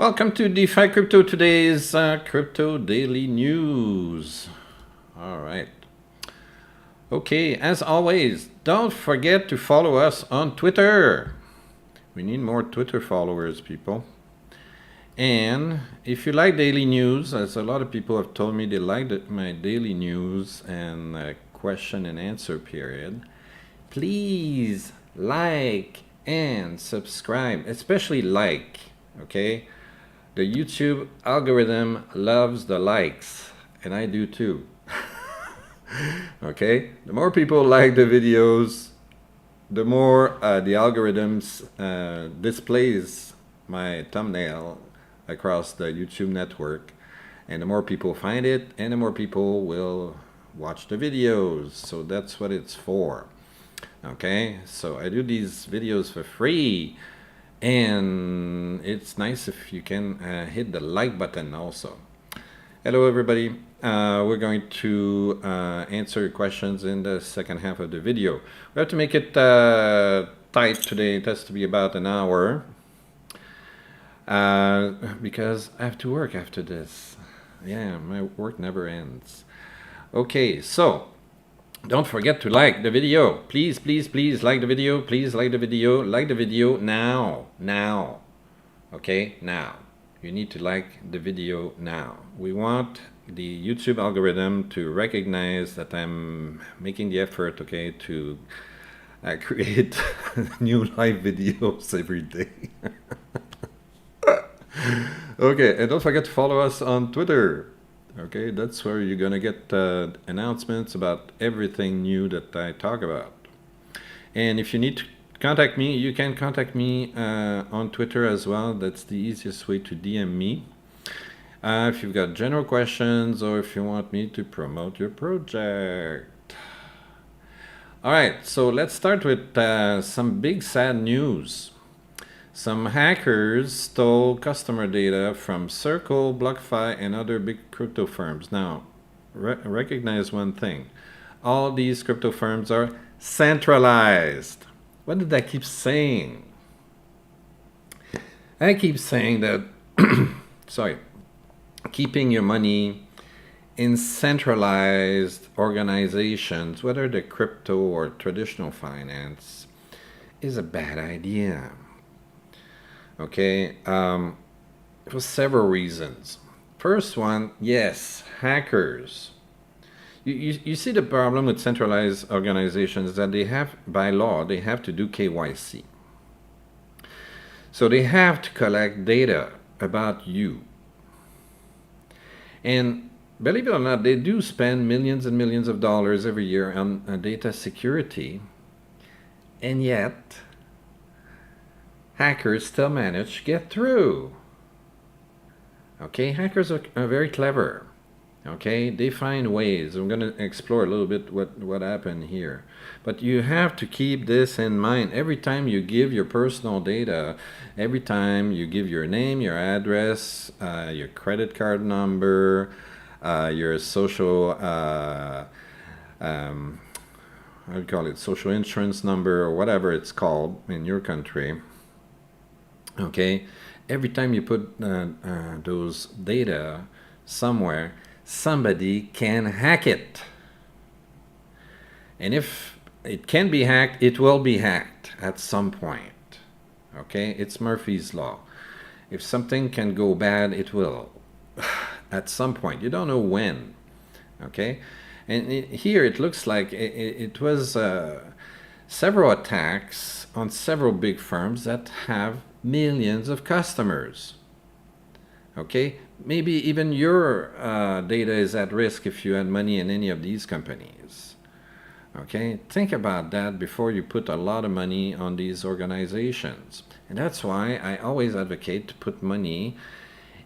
Welcome to DeFi Crypto, today's Crypto Daily News. All right. Okay, as always, don't forget to follow us on Twitter. We need more Twitter followers, people. And if you like daily news, as a lot of people have told me they like my daily news and question and answer period, please like and subscribe, especially like, okay? The YouTube algorithm loves the likes, and I do too. Okay? The more people like the videos, the more the algorithms displays my thumbnail across the YouTube network, and the more people find it, and the more people will watch the videos. So that's what it's for. Okay? So I do these videos for free. And it's nice if you can hit the like button also. Hello everybody. We're going to answer questions in the second half of the video. We have to make it tight today. It has to be about an hour because I have to work after this. Yeah, my work never ends. Okay, so don't forget to like the video. Please, please, please like the video. Please like the video. Like the video now. Now. Okay, now. You need to like the video now. We want the YouTube algorithm to recognize that I'm making the effort, okay, to create new live videos every day. Okay, and don't forget to follow us on Twitter. Okay, that's where you're gonna get announcements about everything new that I talk about. And if you need to contact me, you can contact me on Twitter as well. That's the easiest way to DM me. If you've got general questions or if you want me to promote your project. All right, so let's start with some big sad news. Some hackers stole customer data from Circle, BlockFi, and other big crypto firms. Now, recognize one thing. All these crypto firms are centralized. What did I keep saying? I keep saying that, sorry, keeping your money in centralized organizations, whether they're crypto or traditional finance, is a bad idea. Okay, for several reasons. First one, yes, hackers. You see the problem with centralized organizations is that they have, by law, they have to do KYC. So they have to collect data about you. And believe it or not, they do spend millions and millions of dollars every year on data security. And yet, hackers still manage to get through. Okay, hackers are very clever. Okay, they find ways. I'm going to explore a little bit what happened here. But you have to keep this in mind. Every time you give your personal data, every time you give your name, your address, your credit card number, your social, how do you call it, social insurance number, or whatever it's called in your country. Okay, every time you put those data somewhere, somebody can hack it. And if it can be hacked, it will be hacked at some point. Okay, it's Murphy's Law. If something can go bad, it will. At some point. You don't know when. Okay, and here it looks like it was several attacks on several big firms that have millions of customers. Okay, maybe even your data is at risk if you had money in any of these companies. Okay, think about that before you put a lot of money on these organizations. And that's why I always advocate to put money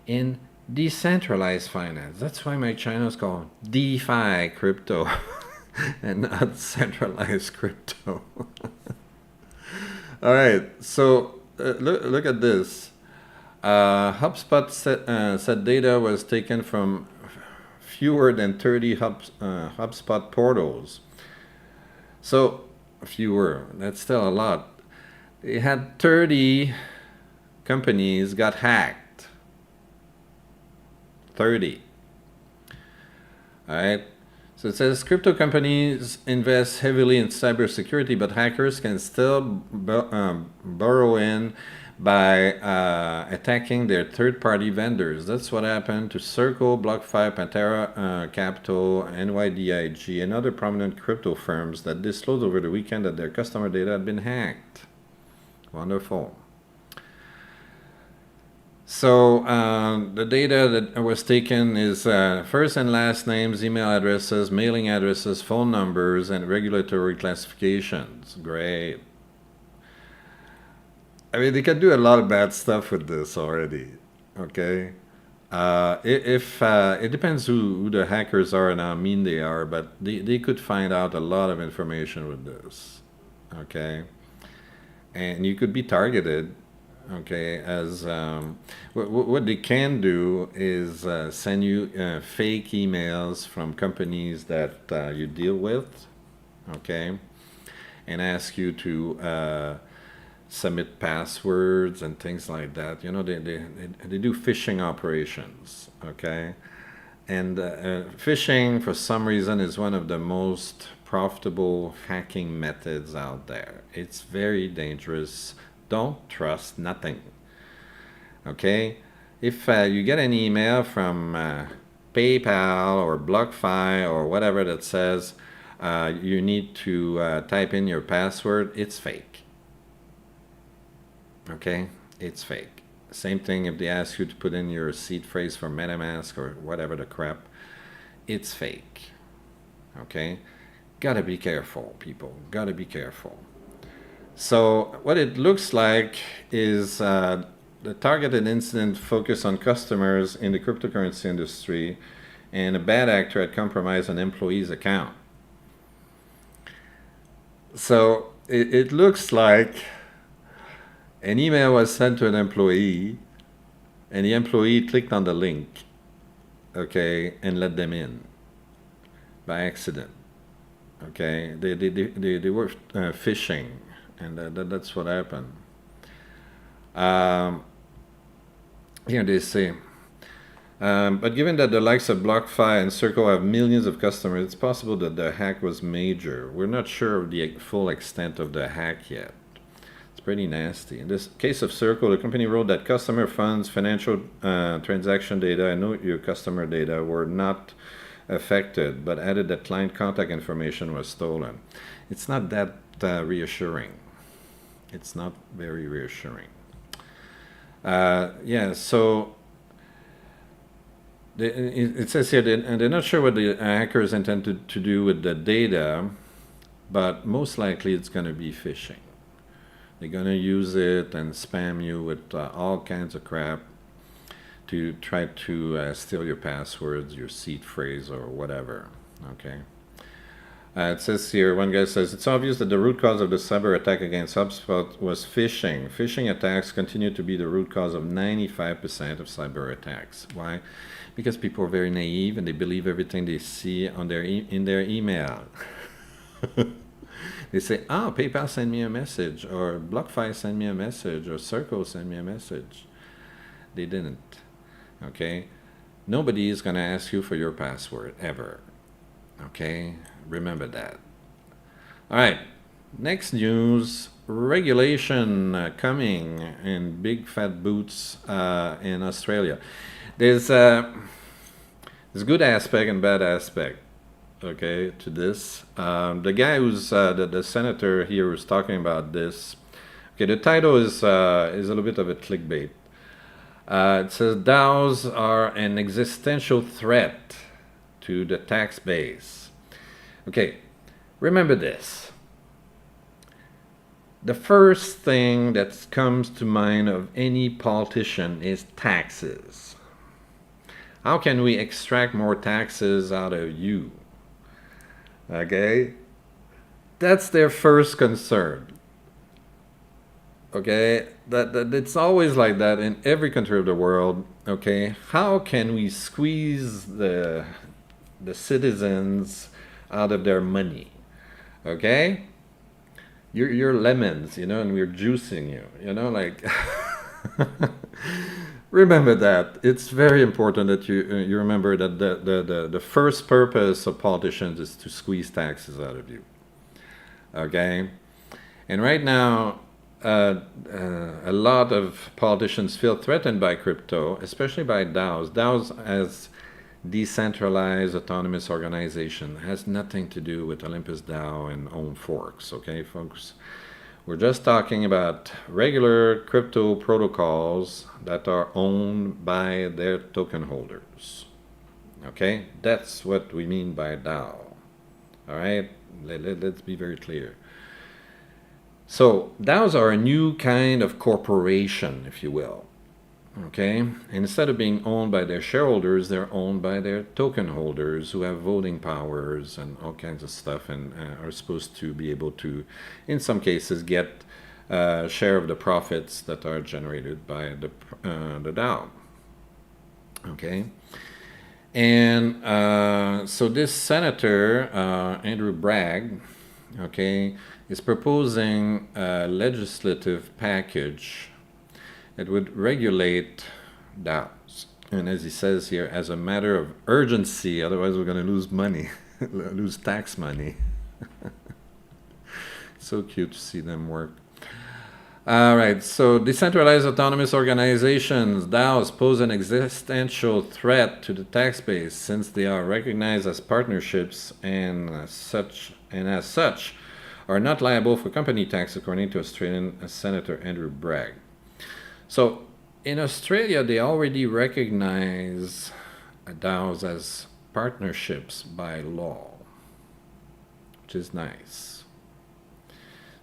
in decentralized finance. That's why my channel is called DeFi Crypto and not centralized crypto. All right, so look at this. HubSpot said data was taken from fewer than 30 HubSpot portals. So fewer, that's still a lot. They had 30 companies got hacked. 30. All right. So it says crypto companies invest heavily in cybersecurity, but hackers can still burrow in by attacking their third-party vendors. That's what happened to Circle, BlockFi, Pantera Capital, NYDIG, and other prominent crypto firms that disclosed over the weekend that their customer data had been hacked. Wonderful. So the data that was taken is first and last names, email addresses, mailing addresses, phone numbers, and regulatory classifications. Great. I mean, they can do a lot of bad stuff with this already. Okay. It depends who the hackers are and how mean they are, but they could find out a lot of information with this. Okay. And you could be targeted. Okay, as what they can do is send you fake emails from companies that you deal with, okay, and ask you to submit passwords and things like that. You know, they do phishing operations, okay, and phishing for some reason is one of the most profitable hacking methods out there. It's very dangerous. Don't trust nothing. Okay? If you get an email from PayPal or BlockFi or whatever that says you need to type in your password, it's fake. Okay? It's fake. Same thing if they ask you to put in your seed phrase for MetaMask or whatever the crap, it's fake. Okay? Gotta be careful, people. Gotta be careful. So what it looks like is the targeted incident focused on customers in the cryptocurrency industry, and a bad actor had compromised an employee's account. So it looks like an email was sent to an employee, and the employee clicked on the link, okay, and let them in by accident. Okay, they were phishing. And that's what happened. Here they say, but given that the likes of BlockFi and Circle have millions of customers, it's possible that the hack was major. We're not sure of the full extent of the hack yet. It's pretty nasty. In this case of Circle, the company wrote that customer funds, financial transaction data, and know your customer data were not affected, but added that client contact information was stolen. It's not that reassuring. It's not very reassuring. Yeah, so it says here that they're not sure what the hackers intended to do with the data, but most likely it's going to be phishing. They're going to use it and spam you with all kinds of crap to try to steal your passwords, your seed phrase, or whatever. Okay. It says here, one guy says, it's obvious that the root cause of the cyber attack against HubSpot was phishing. Phishing attacks continue to be the root cause of 95% of cyber attacks. Why? Because people are very naive and they believe everything they see on in their email. They say, oh, PayPal sent me a message, or BlockFi sent me a message, or Circle sent me a message. They didn't. Okay? Nobody is going to ask you for your password, ever. Okay? Remember that. All right. Next news, regulation coming in big fat boots in Australia. There's good aspect and bad aspect, okay, to this. The guy who's the senator here who's talking about this. Okay, the title is a little bit of a clickbait. It says DAOs are an existential threat to the tax base. Okay, remember this. The first thing that comes to mind of any politician is taxes. How can we extract more taxes out of you? Okay? That's their first concern. Okay? That it's always like that in every country of the world. Okay? How can we squeeze the citizens out of their money? Okay? You're lemons, you know, and we're juicing you, you know, like Remember that. It's very important that you remember that the first purpose of politicians is to squeeze taxes out of you. Okay? And right now, a lot of politicians feel threatened by crypto, especially by DAOs. DAOs as decentralized autonomous organization has nothing to do with Olympus DAO and own forks, okay, folks? We're just talking about regular crypto protocols that are owned by their token holders. Okay, that's what we mean by DAO. All right, let's be very clear. So DAOs are a new kind of corporation, if you will. Okay, and instead of being owned by their shareholders, they're owned by their token holders who have voting powers and all kinds of stuff, and are supposed to be able to, in some cases, get a share of the profits that are generated by the DAO. Okay, and so this senator, Andrew Bragg, okay, is proposing a legislative package that would regulate DAOs. And as he says here, as a matter of urgency, otherwise we're going to lose money, lose tax money. So cute to see them work. All right, so decentralized autonomous organizations, DAOs, pose an existential threat to the tax base since they are recognized as partnerships and as such are not liable for company tax, according to Australian Senator Andrew Bragg. So in Australia, they already recognize DAOs as partnerships by law, which is nice.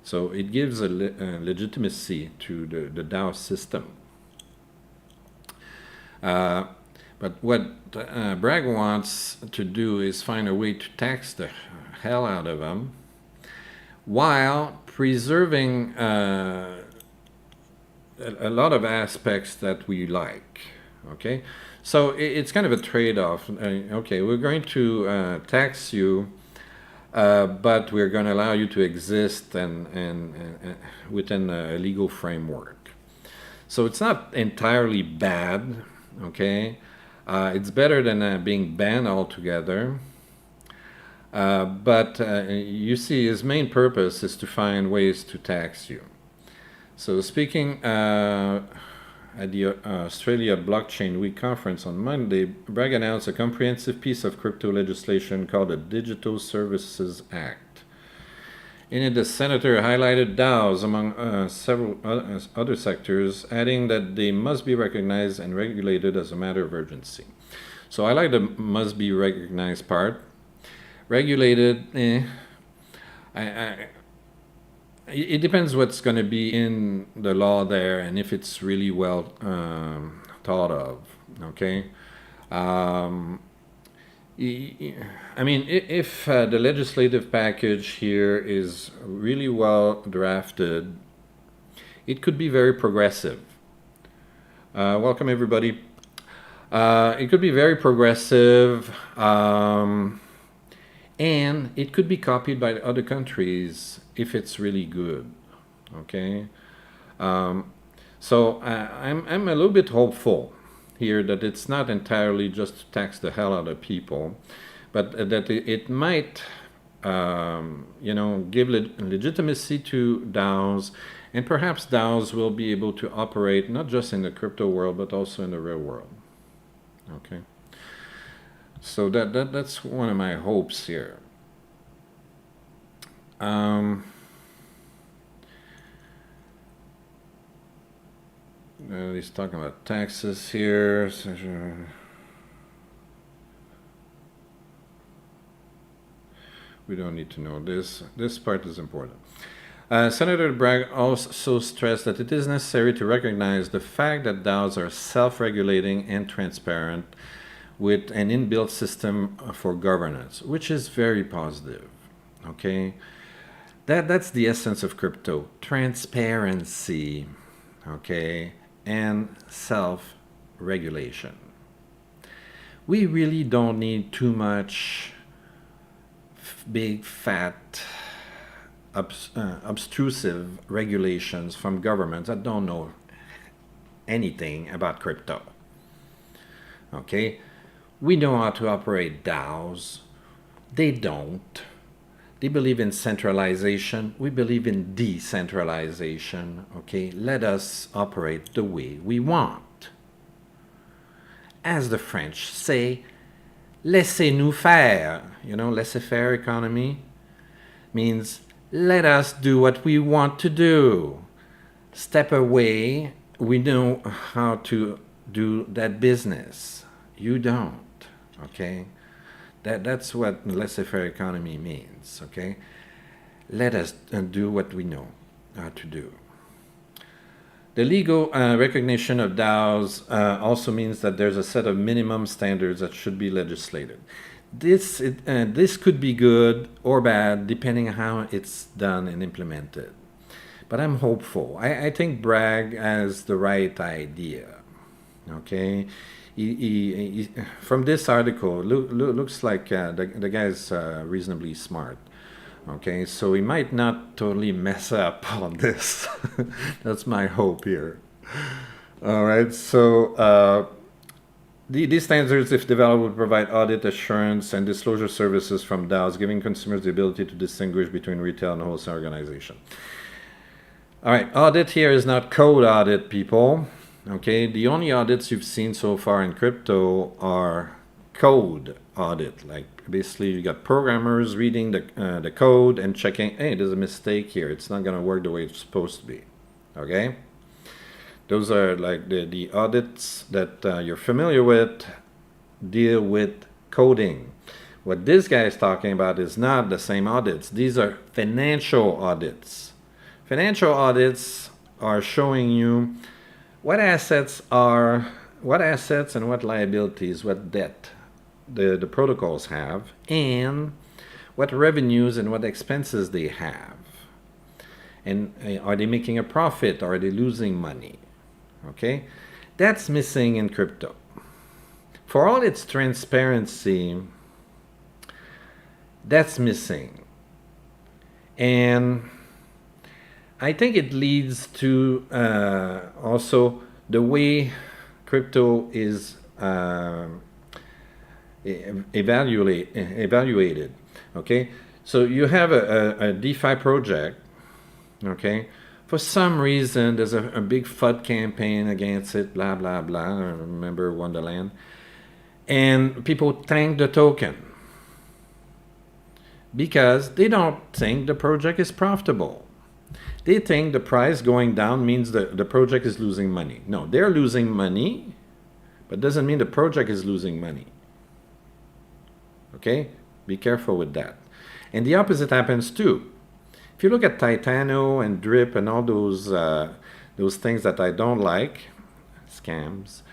So it gives a legitimacy to the DAO system. But what Bragg wants to do is find a way to tax the hell out of them while preserving a lot of aspects that we like. Okay, so it's kind of a trade-off. Okay, we're going to tax you, but we're going to allow you to exist and within a legal framework. So it's not entirely bad. Okay, it's better than being banned altogether. But you see, his main purpose is to find ways to tax you. So speaking at the Australia Blockchain Week conference on Monday, Bragg announced a comprehensive piece of crypto legislation called the Digital Services Act. In it, the senator highlighted DAOs among several other sectors, adding that they must be recognized and regulated as a matter of urgency. So I like the must be recognized part. Regulated, it depends what's going to be in the law there and if it's really well thought of. Okay, I mean, if the legislative package here is really well drafted, it could be very progressive. Welcome everybody. It could be very progressive, and it could be copied by other countries if it's really good. Okay, so I'm a little bit hopeful here that it's not entirely just to tax the hell out of people, but that it might give legitimacy to DAOs, and perhaps DAOs will be able to operate not just in the crypto world but also in the real world. Okay, so that's one of my hopes here. He's talking about taxes here. We don't need to know this. This part is important. Senator Bragg also stressed that it is necessary to recognize the fact that DAOs are self-regulating and transparent with an inbuilt system for governance, which is very positive. Okay, that's the essence of crypto: transparency, okay, and self-regulation. We really don't need too much big fat obtrusive regulations from governments that don't know anything about crypto. Okay? We know how to operate DAOs. They don't. They believe in centralization. We believe in decentralization. Okay? Let us operate the way we want. As the French say, laissez-nous faire. You know, laissez-faire economy means let us do what we want to do. Step away. We know how to do that business. You don't. Okay? That's what laissez-faire economy means. Okay? Let us do what we know how to do. The legal recognition of DAOs also means that there's a set of minimum standards that should be legislated. This could be good or bad depending on how it's done and implemented. But I'm hopeful. I think Bragg has the right idea. Okay? From this article, looks like the guy's reasonably smart. Okay, so he might not totally mess up on this. That's my hope here. All right, so these standards, if developed, would provide audit assurance and disclosure services from DAOs, giving consumers the ability to distinguish between retail and wholesale organization. All right, audit here is not code audit, people. Okay, the only audits you've seen so far in crypto are code audit. Like basically you got programmers reading the code and checking, hey, there's a mistake here. It's not going to work the way it's supposed to be. Okay? Those are like the audits that you're familiar with, deal with coding. What this guy is talking about is not the same audits. These are financial audits. Financial audits are showing you what assets and what liabilities, what debt the protocols have, and what revenues and what expenses they have. And are they making a profit or are they losing money? Okay? That's missing in crypto. For all its transparency, that's missing. And I think it leads to also the way crypto is evaluated. Okay, so you have a DeFi project. Okay, for some reason there's a big FUD campaign against it. Blah blah blah. I remember Wonderland, and people tank the token because they don't think the project is profitable. They think the price going down means that the project is losing money. No, they're losing money, but doesn't mean the project is losing money. Okay? Be careful with that. And the opposite happens too. If you look at Titano and Drip and all those things that I don't like, scams,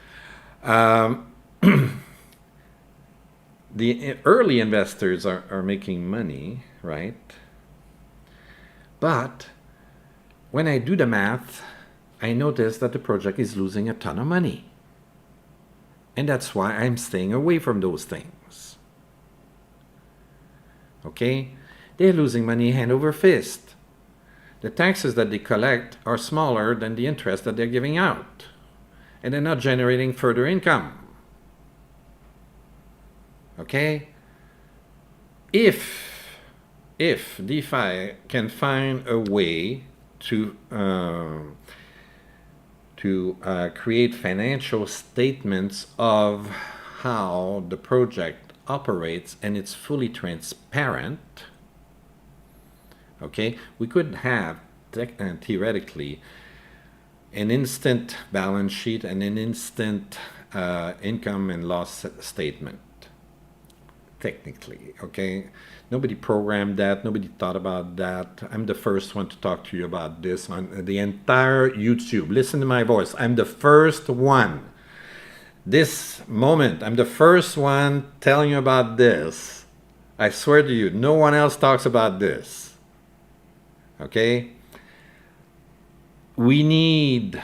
the early investors are making money, right? But when I do the math, I notice that the project is losing a ton of money. And that's why I'm staying away from those things. Okay? They're losing money hand over fist. The taxes that they collect are smaller than the interest that they're giving out. And they're not generating further income. Okay? If DeFi can find a way to create financial statements of how the project operates and it's fully transparent, okay, we could have theoretically an instant balance sheet and an instant income and loss statement. Technically, okay? Nobody programmed that. Nobody thought about that. I'm the first one to talk to you about this on the entire YouTube. Listen to my voice. I'm the first one. This moment, I'm the first one telling you about this. I swear to you, no one else talks about this. Okay? We need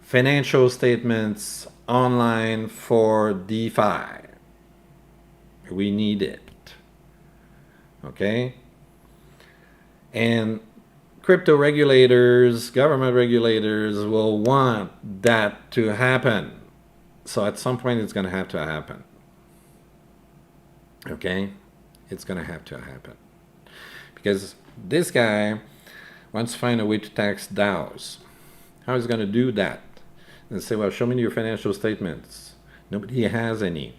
financial statements online for DeFi. We need it. Okay? And crypto regulators, government regulators will want that to happen. So at some point it's going to have to happen. Okay? It's going to have to happen. Because this guy wants to find a way to tax DAOs. How is he going to do that? And say, well, show me your financial statements. Nobody has any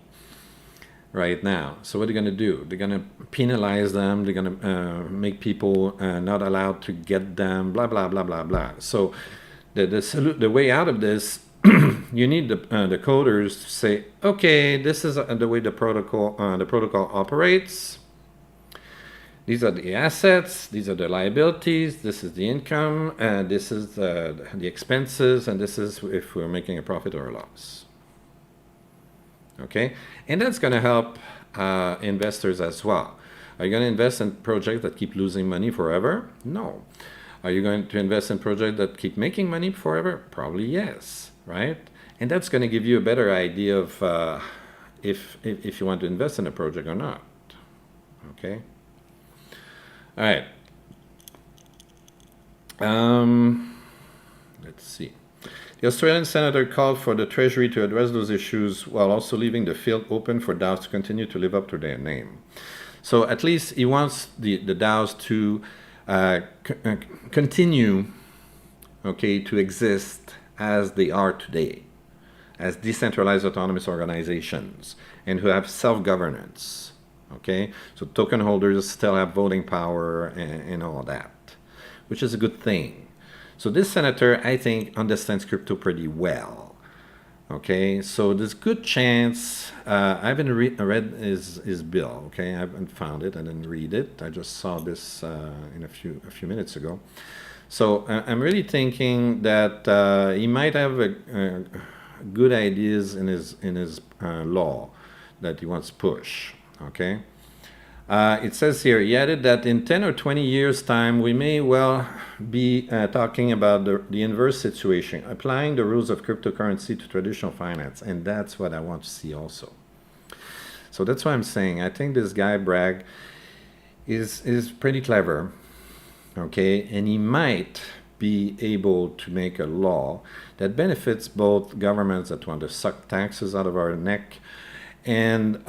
right now. So what are they going to do? They're going to penalize them. They're going to make people not allowed to get them, blah, blah, blah, blah, blah. So the way out of this, you need the coders to say, okay, this is the way the protocol operates. These are the assets, these are the liabilities, this is the income, and this is the expenses, and this is if we're making a profit or a loss. Okay? And that's going to help investors as well. Are you going to invest in projects that keep losing money forever? No. Are you going to invest in projects that keep making money forever? Probably yes, right? And that's going to give you a better idea of if you want to invest in a project or not. Okay? All right. Let's see. The Australian senator called for the Treasury to address those issues while also leaving the field open for DAOs to continue to live up to their name. So at least he wants the DAOs to continue, okay, to exist as they are today, as decentralized autonomous organizations, and who have self-governance. Okay, so token holders still have voting power and all that, which is a good thing. So this senator, I think, understands crypto pretty well. Okay, so there's good chance. I haven't read his bill. Okay, I haven't found it. I didn't read it. I just saw this in a few minutes ago. So I'm really thinking that he might have good ideas in his law that he wants to push. Okay. It says here, he added that in 10 or 20 years' time, we may well be talking about the inverse situation, applying the rules of cryptocurrency to traditional finance. And that's what I want to see also. So that's why I'm saying, I think this guy, Bragg, is pretty clever. Okay. And he might be able to make a law that benefits both governments that want to suck taxes out of our neck and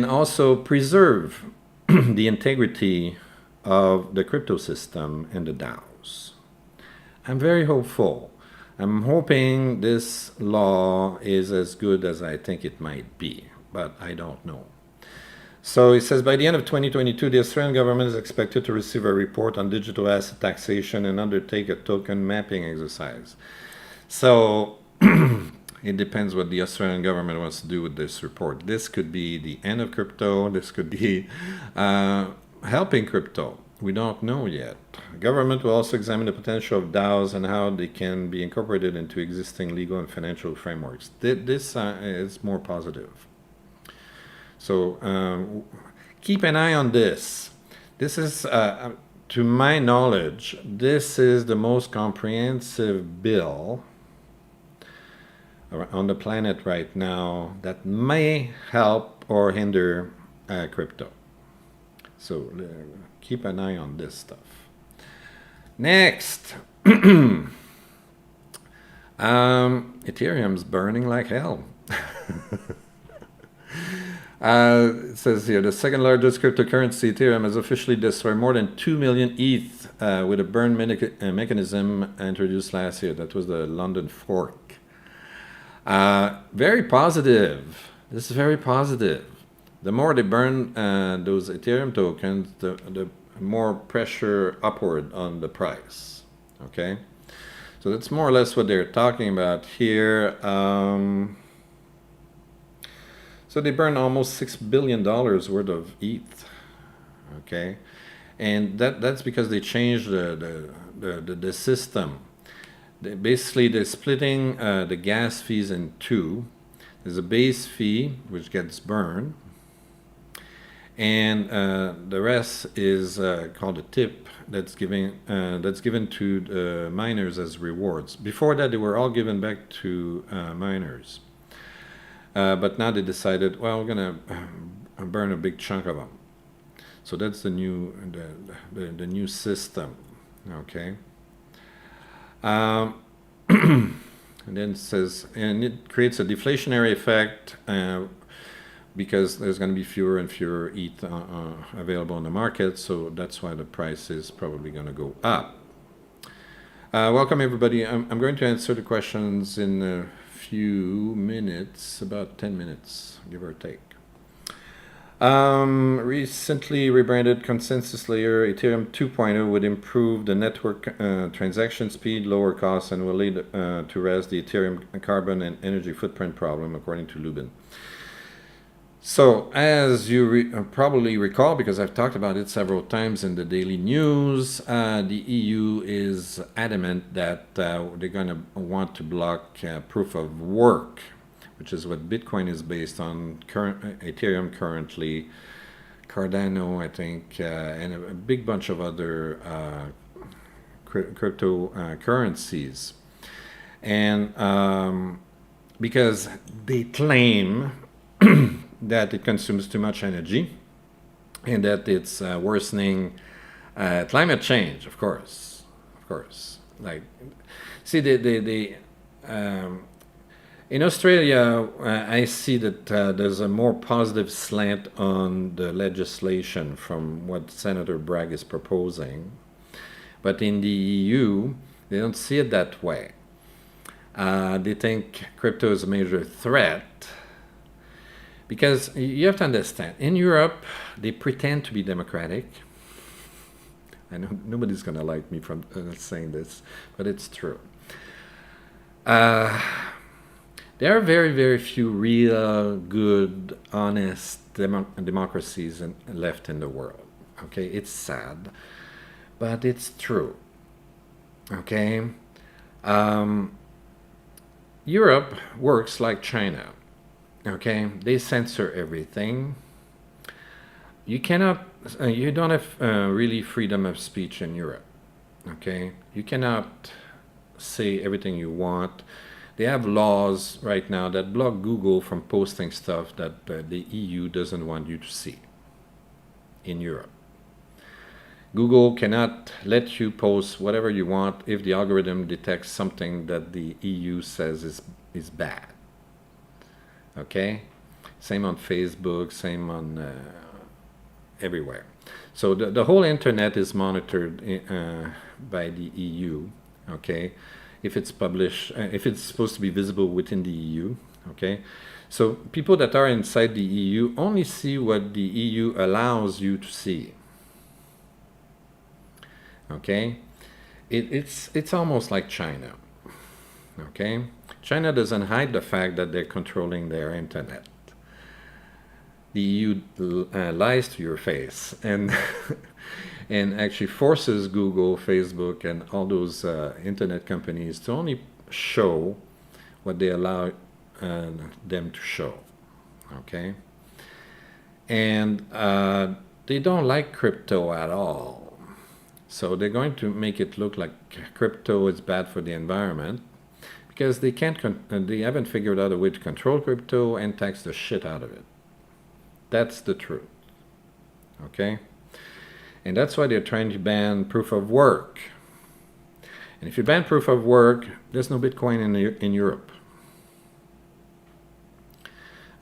also preserve the integrity of the crypto system and the DAOs. I'm very hopeful. I'm hoping this law is as good as I think it might be, but I don't know. So it says, by the end of 2022, the Australian government is expected to receive a report on digital asset taxation and undertake a token mapping exercise. So it depends what the Australian government wants to do with this report. This could be the end of crypto. This could be helping crypto. We don't know yet. The government will also examine the potential of DAOs and how they can be incorporated into existing legal and financial frameworks. This is more positive. So keep an eye on this. This is, to my knowledge, this is the most comprehensive bill on the planet right now that may help or hinder crypto. So keep an eye on this stuff. Next, Ethereum's burning like hell. It says here, the second largest cryptocurrency, Ethereum, has officially destroyed more than 2 million ETH with a burn mechanism introduced last year. That was the London fork. Very positive. This is very positive. The more they burn those Ethereum tokens, the more pressure upward on the price. Okay, so that's more or less what they're talking about here. So they burn almost $6 billion worth of ETH. Okay, and that's because they changed the system. Basically, they're splitting the gas fees in two. There's a base fee, which gets burned, and the rest is called a tip that's given to the miners as rewards. Before that, they were all given back to miners, but now they decided, well, we're gonna burn a big chunk of them. So that's the new the new system. Okay. And then it says, and it creates a deflationary effect because there's going to be fewer and fewer ETH available in the market. So that's why the price is probably going to go up. Welcome everybody. I'm going to answer the questions in a few minutes, about 10 minutes, give or take. Recently rebranded consensus layer Ethereum 2.0 would improve the network transaction speed, lower costs, and will lead to rest the Ethereum carbon and energy footprint problem, according to Lubin. So, as you probably recall, because I've talked about it several times in the daily news, the EU is adamant that they're going to want to block proof of work, which is what Bitcoin is based on, Ethereum currently, Cardano, I think, and a big bunch of other cryptocurrencies. And because they claim that it consumes too much energy and that it's worsening climate change, of course. Like, see, in Australia, I see that there's a more positive slant on the legislation from what Senator Bragg is proposing. But in the EU, they don't see it that way. They think crypto is a major threat. Because you have to understand, in Europe, they pretend to be democratic. I know nobody's going to like me for saying this, but it's true. There are very, very few real, good, honest democracies left in the world. Okay, it's sad, but it's true. Okay, Europe works like China. Okay, they censor everything. You cannot, you don't have really freedom of speech in Europe. Okay, you cannot say everything you want. They have laws right now that block Google from posting stuff that the EU doesn't want you to see in Europe. Google cannot let you post whatever you want if the algorithm detects something that the EU says is bad. Okay, same on Facebook, same on everywhere. So the whole internet is monitored by the EU. Okay, if it's published, if it's supposed to be visible within the EU. Okay, so people that are inside the EU only see what the EU allows you to see. Okay, it's almost like China. Okay, China doesn't hide the fact that they're controlling their internet. The EU lies to your face and and actually forces Google, Facebook, and all those internet companies to only show what they allow them to show. Okay, and they don't like crypto at all. So they're going to make it look like crypto is bad for the environment because they they haven't figured out a way to control crypto and tax the shit out of it. That's the truth. Okay? And that's why they're trying to ban proof of work. And if you ban proof of work, there's no Bitcoin in Europe.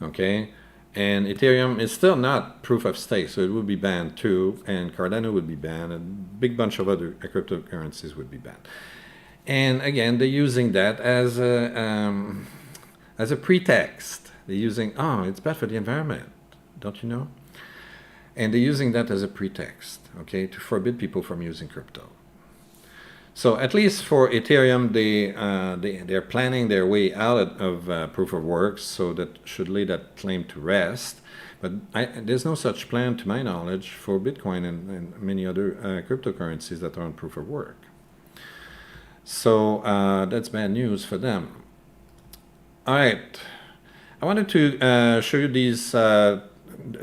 Okay? And Ethereum is still not proof of stake, so it would be banned too, and Cardano would be banned, and a big bunch of other cryptocurrencies would be banned. And again, they're using that as a pretext. They're using, oh, it's bad for the environment, don't you know? And they're using that as a pretext, okay, to forbid people from using crypto. So at least for Ethereum, they're planning their way out of proof of work, so that should lay that claim to rest. But there's no such plan, to my knowledge, for Bitcoin and many other cryptocurrencies that are on proof of work. So that's bad news for them. All right, I wanted to show you these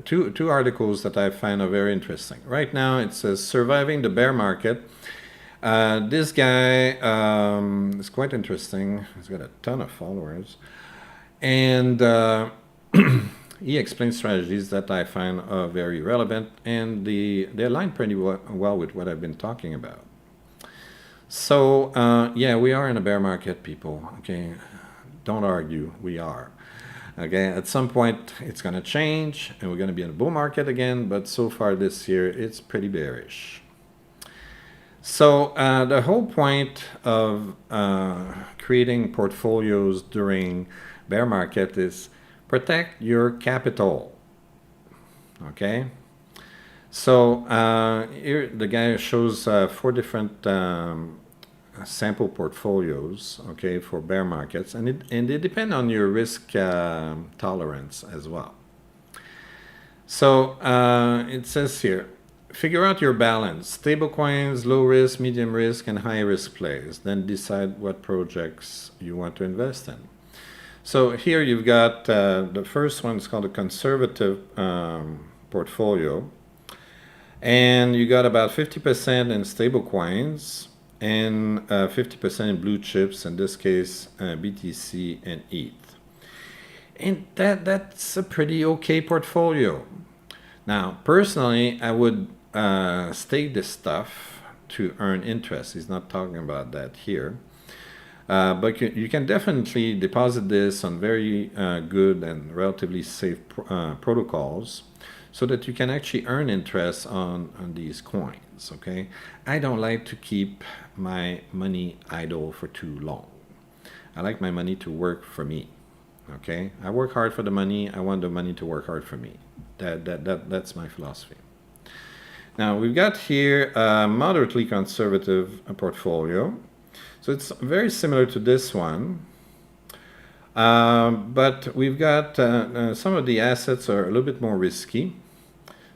two articles that I find are very interesting. Right now, it says "Surviving the Bear Market." This guy is quite interesting. He's got a ton of followers. And he explains strategies that I find very relevant, and they align pretty well with what I've been talking about. So yeah, we are in a bear market, people. Okay, don't argue. We are. Okay, at some point it's going to change, and we're going to be in a bull market again. But so far this year, it's pretty bearish. So the whole point of creating portfolios during bear market is protect your capital. Okay. So here the guy shows 4 different sample portfolios, okay, for bear markets, and they depend on your risk tolerance as well. So it says here, figure out your balance: stablecoins, low risk, medium risk, and high risk plays. Then decide what projects you want to invest in. So here you've got the first one is called a conservative portfolio, and you got about 50% in stablecoins and 50% in blue chips, in this case BTC and ETH. And that's a pretty okay portfolio. Now, personally, I would stake this stuff to earn interest. He's not talking about that here. But you can definitely deposit this on very good and relatively safe protocols, so that you can actually earn interest on these coins, okay? I don't like to keep my money idle for too long. I like my money to work for me, okay? I work hard for the money. I want the money to work hard for me. That's my philosophy. Now, we've got here a moderately conservative portfolio. So it's very similar to this one. But we've got some of the assets are a little bit more risky.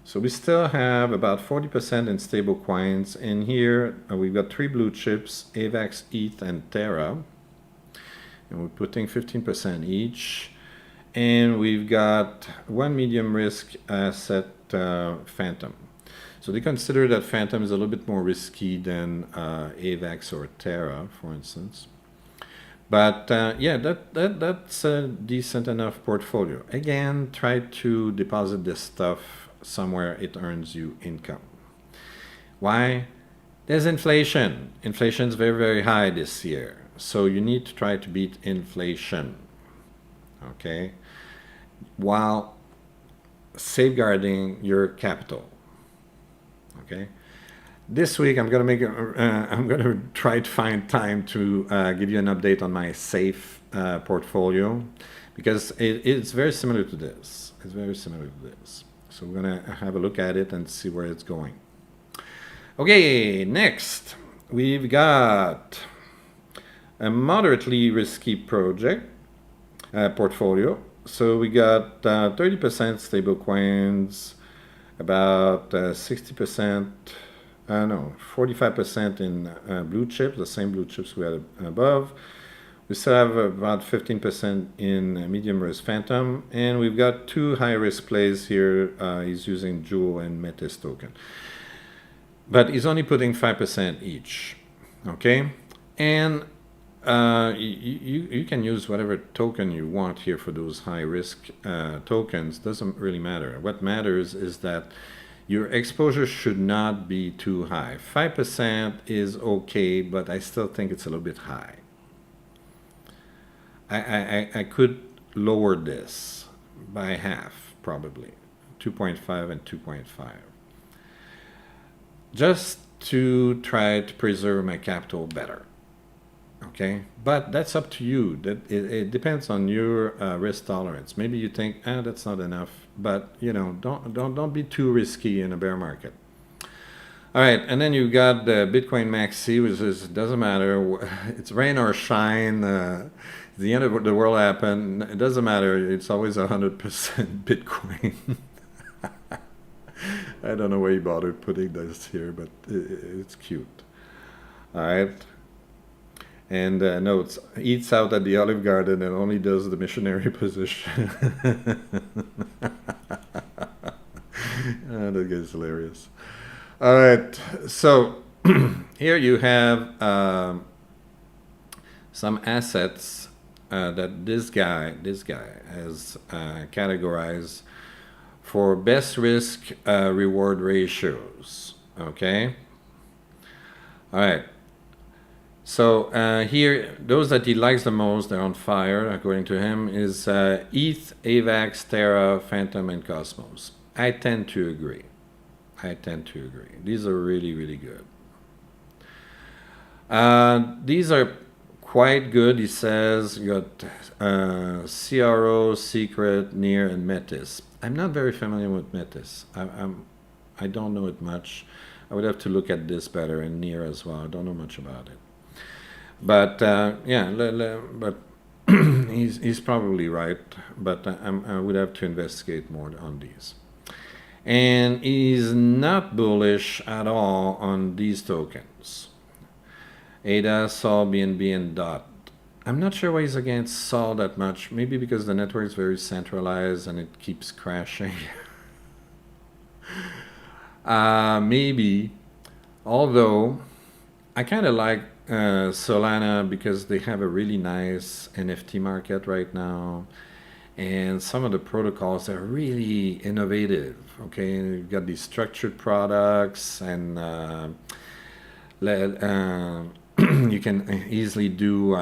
So we still have about 40% in stable coins. In here, we've got 3 blue chips, AVAX, ETH, and Terra. And we're putting 15% each. And we've got 1 medium risk asset, Phantom. So they consider that Phantom is a little bit more risky than AVAX or Terra, for instance. But yeah, that's a decent enough portfolio. Again, try to deposit this stuff somewhere it earns you income. Why? There's inflation. Inflation is very, very high this year. So you need to try to beat inflation, okay, while safeguarding your capital. Okay. This week I'm gonna try to find time to give you an update on my safe portfolio, because it's very similar to this. It's very similar to this. So we're gonna have a look at it and see where it's going. Okay, next we've got a moderately risky project portfolio. So we got 30% stable coins, about 60%, no, 45% in blue chips, the same blue chips we had above. We still have about 15% in medium risk Phantom, and we've got 2 high risk plays here. He's using Jewel and Metis token, but he's only putting 5% each, okay? And you can use whatever token you want here for those high risk tokens. Doesn't really matter. What matters is that your exposure should not be too high. 5% is okay, but I still think it's a little bit high. I could lower this by half, probably 2.5 and 2.5, just to try to preserve my capital better. Okay, but that's up to you. That it depends on your risk tolerance. Maybe you think, that's not enough, but you know, don't be too risky in a bear market. All right, and then you got the Bitcoin Maxi, which is, doesn't matter. It's rain or shine. The end of the world happened. It doesn't matter. It's always 100% Bitcoin. I don't know why he bothered putting this here, but it's cute. All right. And notes, eats out at the Olive Garden and only does the missionary position. That guy's hilarious. All right, so here you have some assets that this guy has categorized for best risk reward ratios. Okay. All right. So here, those that he likes the most, they're on fire, according to him, is ETH, AVAX, Terra, Phantom, and Cosmos. I tend to agree. These are really, really good. These are quite good, he says. You got CRO, Secret, Near, and Metis. I'm not very familiar with Metis. I don't know it much. I would have to look at this better, and Near as well. I don't know much about it. But yeah, but he's probably right. But I would have to investigate more on these. And he's not bullish at all on these tokens. ADA, Sol, BNB, and DOT. I'm not sure why he's against Sol that much. Maybe because the network is very centralized and it keeps crashing. Maybe. Although, I kind of like Solana because they have a really nice NFT market right now. And some of the protocols are really innovative. Okay, you've got these structured products, and you can easily do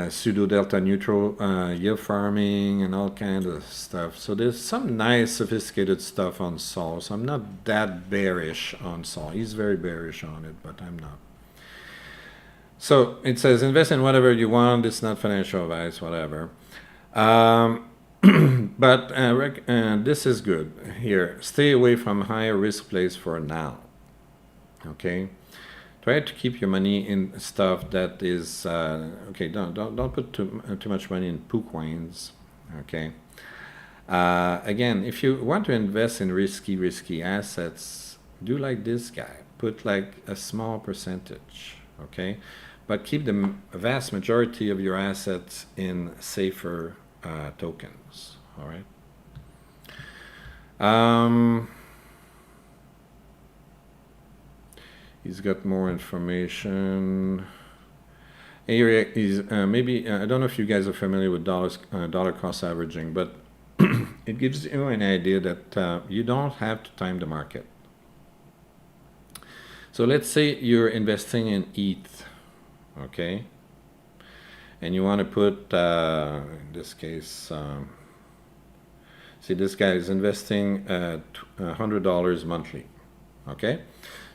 pseudo delta neutral yield farming and all kinds of stuff. So there's some nice sophisticated stuff on Sol. So I'm not that bearish on Sol. He's very bearish on it, but I'm not. So it says invest in whatever you want. It's not financial advice, whatever. But this is good here. Stay away from higher risk plays for now. Okay, try to keep your money in stuff that is okay. Don't put too much money in P.O.W coins. Okay. Again, if you want to invest in risky assets, do like this guy. Put like a small percentage. Okay, but keep the vast majority of your assets in safer tokens. All right. He's got more information. Here is maybe I don't know if you guys are familiar with dollar cost averaging, but it gives you an idea that you don't have to time the market. So let's say you're investing in ETH, okay, and you want to put in this case. See, this guy is investing $100 monthly, okay?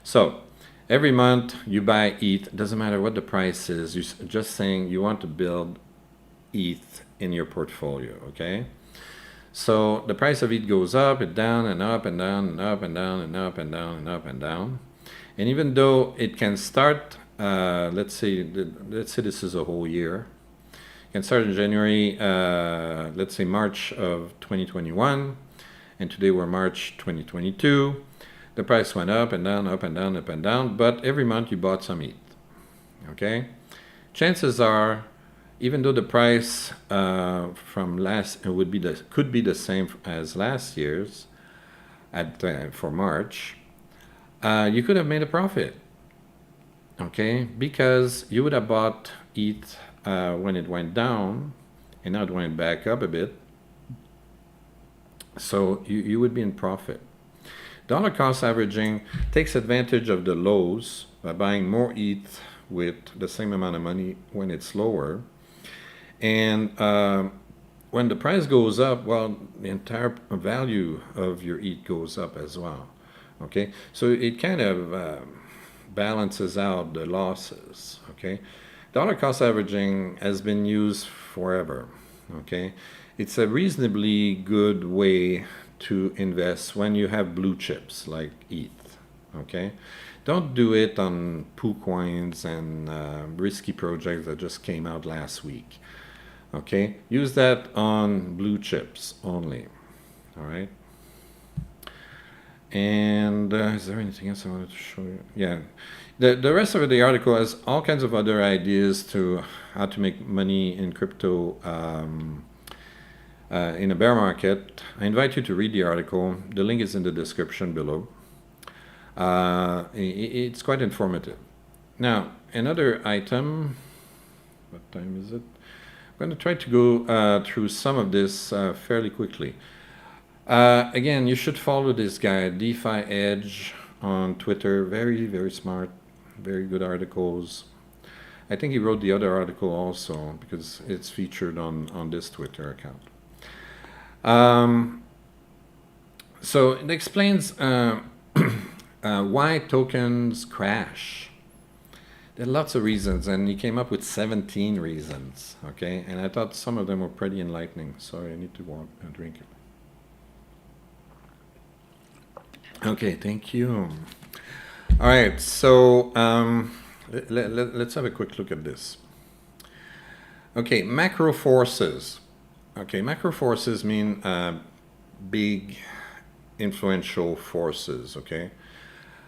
So every month you buy ETH, doesn't matter what the price is, you're just saying you want to build ETH in your portfolio, okay? So the price of ETH goes up and down and up and down and up and down and up and down and up and down. And even though it can start, let's say this is a whole year, can start in January, let's say March of 2021, and today we're March 2022. The price went up and down, up and down, up and down, but every month you bought some ETH, okay? Chances are, even though the price from last could be the same as last year's for March, you could have made a profit, okay? Because you would have bought ETH when it went down, and now it went back up a bit. So you would be in profit. Dollar cost averaging takes advantage of the lows by buying more ETH with the same amount of money when it's lower. And when the price goes up, well, the entire value of your ETH goes up as well. Okay, so it kind of balances out the losses. Okay. Dollar cost averaging has been used forever, okay? It's a reasonably good way to invest when you have blue chips like ETH, okay? Don't do it on P.O.W coins and risky projects that just came out last week, okay? Use that on blue chips only, all right? And is there anything else I wanted to show you? Yeah. The rest of the article has all kinds of other ideas to how to make money in crypto in a bear market. I invite you to read the article. The link is in the description below. It's quite informative. Now, another item, What time is it? I'm going to try to go through some of this fairly quickly. Again, you should follow this guy, DeFi Edge, on Twitter. Very, very smart, very good articles. I think he wrote the other article also because it's featured on this Twitter account. So it explains why tokens crash. There are lots of reasons, and he came up with 17 reasons, okay? And I thought some of them were pretty enlightening. Sorry, I need to walk and drink it. Okay, thank you. All right, so let's have a quick look at this. Okay, macro forces. Okay, macro forces mean big influential forces, okay?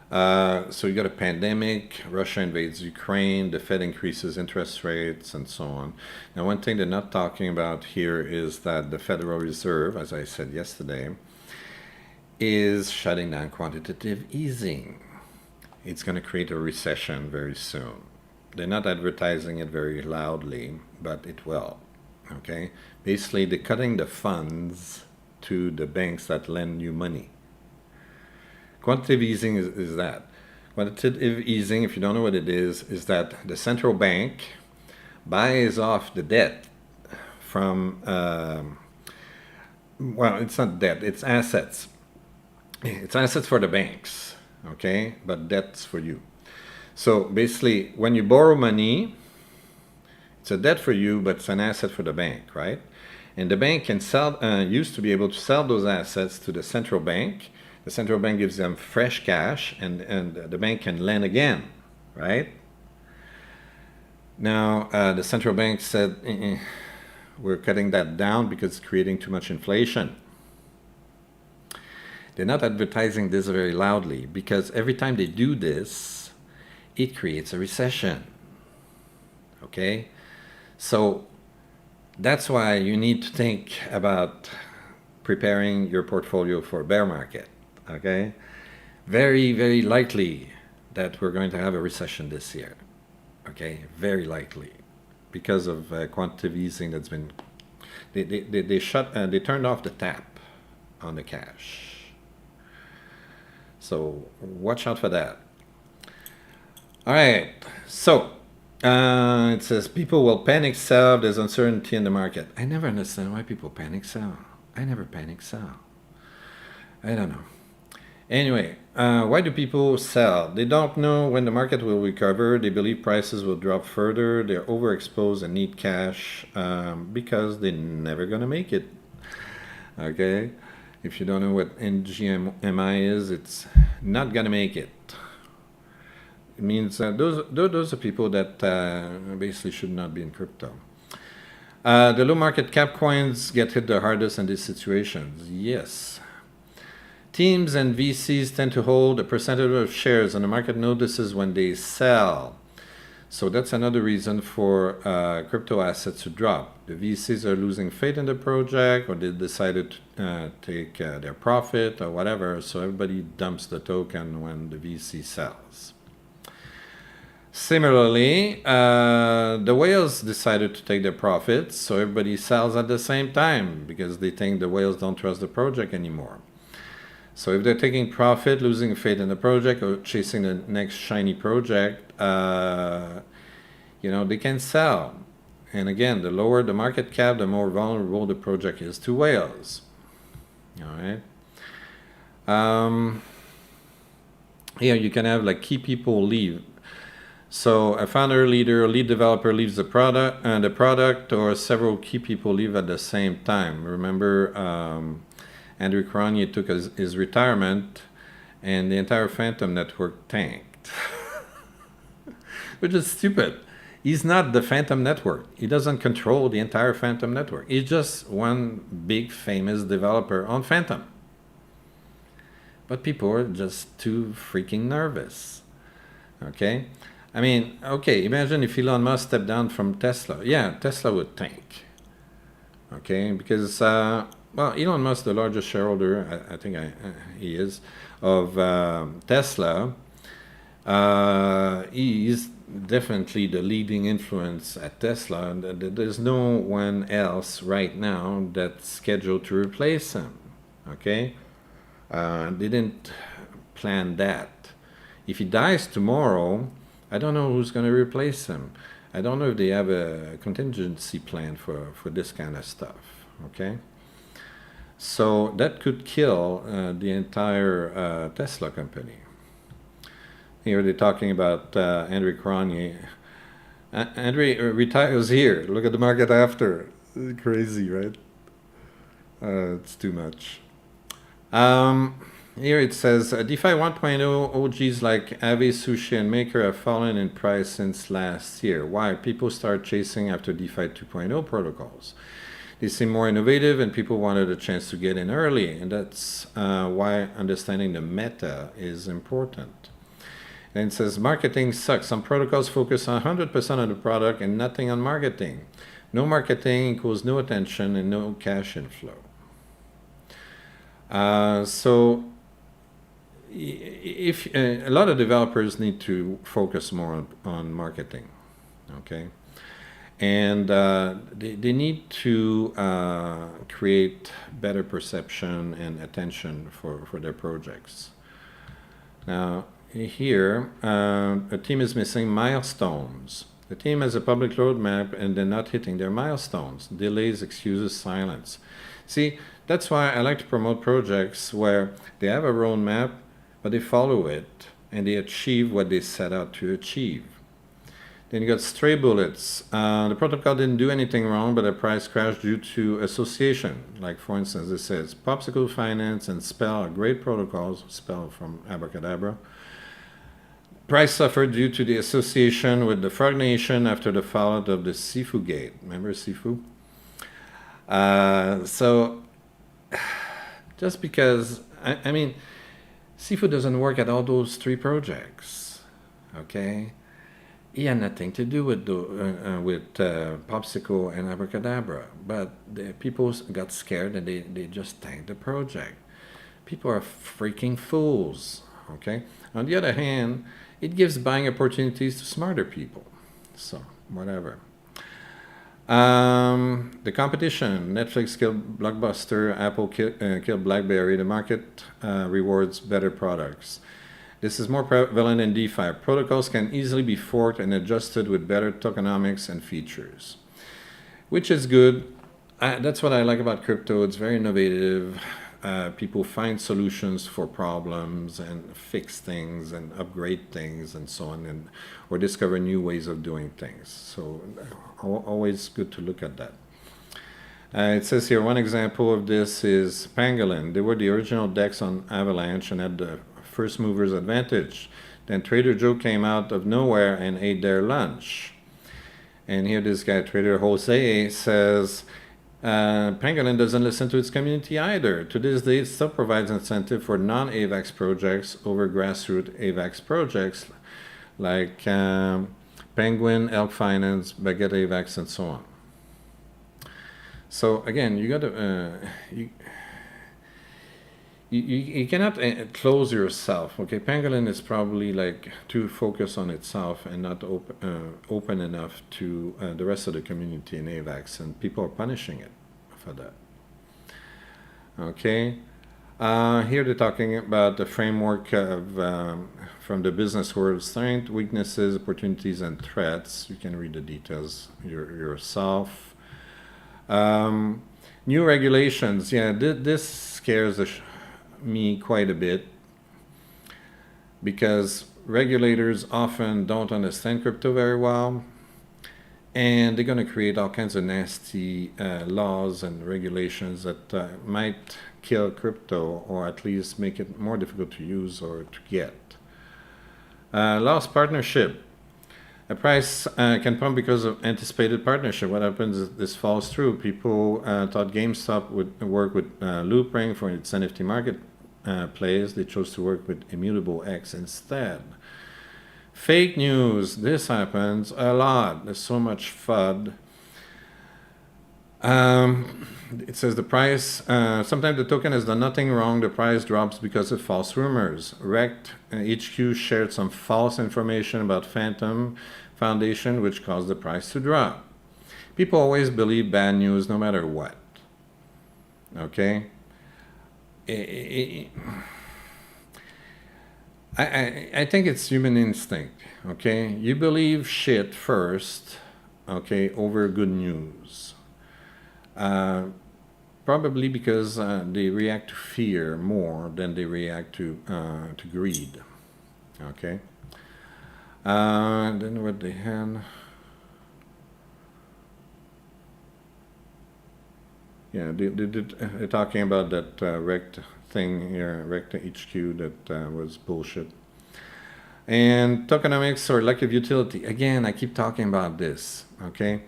So you got a pandemic, Russia invades Ukraine, the Fed increases interest rates, and so on. Now, one thing they're not talking about here is that the Federal Reserve, as I said yesterday, is shutting down quantitative easing. It's going to create a recession very soon. They're not advertising it very loudly, but it will, okay? Basically, they're cutting the funds to the banks that lend you money. Quantitative easing is that. Quantitative easing, if you don't know what it is that the central bank buys off the debt from, well, it's not debt, it's assets. It's assets for the banks, okay, but debt's for you. So basically, when you borrow money, it's a debt for you, but it's an asset for the bank, right? And the bank can sell, used to be able to sell those assets to the central bank. The central bank gives them fresh cash, and the bank can lend again, right? Now, the central bank said, we're cutting that down because it's creating too much inflation. They're not advertising this very loudly because every time they do this, it creates a recession, okay? So that's why you need to think about preparing your portfolio for a bear market, okay? Very, very likely that we're going to have a recession this year, okay? Very likely because of quantitative easing that's been, they turned off the tap on the cash. So watch out for that. All right, so it says people will panic sell if there's uncertainty in the market. I never understand why people panic sell. I never panic sell. I don't know. Anyway, why do people sell? They don't know when the market will recover. They believe prices will drop further. They're overexposed and need cash because they're never going to make it. Okay? If you don't know what NGMI is, it's not going to make it. It means those are people that basically should not be in crypto. The low market cap coins get hit the hardest in these situations. Yes. Teams and VCs tend to hold a percentage of shares, and the market notices when they sell. So that's another reason for crypto assets to drop. The VCs are losing faith in the project, or they decided to take their profit or whatever, so everybody dumps the token when the VC sells. Similarly, the whales decided to take their profits, so everybody sells at the same time because they think the whales don't trust the project anymore. So if they're taking profit, losing faith in the project, or chasing the next shiny project, you know, they can sell. And again, the lower the market cap, the more vulnerable the project is to whales. All right. Here you can have like key people leave. So a founder, leader, lead developer leaves the product, or several key people leave at the same time. Remember, Andrew Carnegie took his retirement, and the entire Phantom network tanked, which is stupid. He's not the Phantom network. He doesn't control the entire Phantom network. He's just one big famous developer on Phantom. But people are just too freaking nervous. Okay? I mean, okay, imagine if Elon Musk stepped down from Tesla. Yeah, Tesla would tank. Okay? Because, well, Elon Musk, the largest shareholder, I think he is, of Tesla, he's definitely the leading influence at Tesla. There's no one else right now that's scheduled to replace him. Okay, they didn't plan that. If he dies tomorrow, I don't know who's going to replace him. I don't know if they have a contingency plan for this kind of stuff. Okay, so that could kill the entire Tesla company. Here they're talking about Andre Cronje. Andre retires here. Look at the market after. Crazy, right? It's too much. Here it says DeFi 1.0 OGs like Aave, Sushi, and Maker have fallen in price since last year. Why? People start chasing after DeFi 2.0 protocols. They seem more innovative, and people wanted a chance to get in early, and that's why understanding the meta is important. And it says marketing sucks. Some protocols focus 100% on the product and nothing on marketing. No marketing equals no attention and no cash inflow. So if a lot of developers need to focus more on marketing, okay, and they need to create better perception and attention for their projects. Now here a team is missing milestones. The team has a public roadmap and they're not hitting their milestones. Delays, excuses, silence. See, that's why I like to promote projects where they have a roadmap, but they follow it and they achieve what they set out to achieve. Then you got stray bullets. The protocol didn't do anything wrong, but the price crashed due to association. Like for instance, it says Popsicle Finance and Spell are great protocols. Spell from Abracadabra. Price suffered due to the association with the Frog Nation after the fallout of the Sifu Gate. Remember Sifu? So just because, I mean, Sifu doesn't work at all those three projects, okay? He had nothing to do with Popsicle and Abracadabra, but the people got scared and they just tanked the project. People are freaking fools, okay? On the other hand, it gives buying opportunities to smarter people, so whatever. The competition, Netflix killed Blockbuster, Apple killed BlackBerry. The market rewards better products. This is more prevalent in DeFi. Protocols can easily be forked and adjusted with better tokenomics and features, which is good. That's what I like about crypto. It's very innovative. People find solutions for problems and fix things and upgrade things and so on, or discover new ways of doing things. So always good to look at that. It says here, one example of this is Pangolin. They were the original DEX on Avalanche and had the first mover's advantage. Then Trader Joe came out of nowhere and ate their lunch. And here this guy, Trader Jose, says, Pangolin doesn't listen to its community either. To this day, it still provides incentive for non-AVAX projects over grassroots AVAX projects like Penguin, Elk Finance, Baguette AVAX, and so on. So again, you got to you cannot close yourself. Okay, Pangolin is probably like too focused on itself and not open enough to the rest of the community in AVAX, and people are punishing it for that. Okay, here they're talking about the framework of from the business world: strengths, weaknesses, opportunities, and threats. You can read the details yourself. New regulations. Yeah, this scares me quite a bit because regulators often don't understand crypto very well, and they're going to create all kinds of nasty laws and regulations that might kill crypto, or at least make it more difficult to use or to get. Lost partnership. A price can pump because of anticipated partnership. What happens is this falls through. People thought GameStop would work with Loopring for its NFT marketplace. They chose to work with Immutable X instead. Fake news. This happens a lot. There's so much FUD. It says the price, sometimes the token has done nothing wrong, the price drops because of false rumors. Rect HQ shared some false information about Phantom Foundation, which caused the price to drop. People always believe bad news no matter what. Okay? I think it's human instinct. Okay? You believe shit first, okay, over good news. Probably because they react to fear more than they react to greed. Okay. Then what they had. Yeah, they're talking about that Rect thing here, Rect HQ that was bullshit. And tokenomics or lack of utility. Again, I keep talking about this. Okay.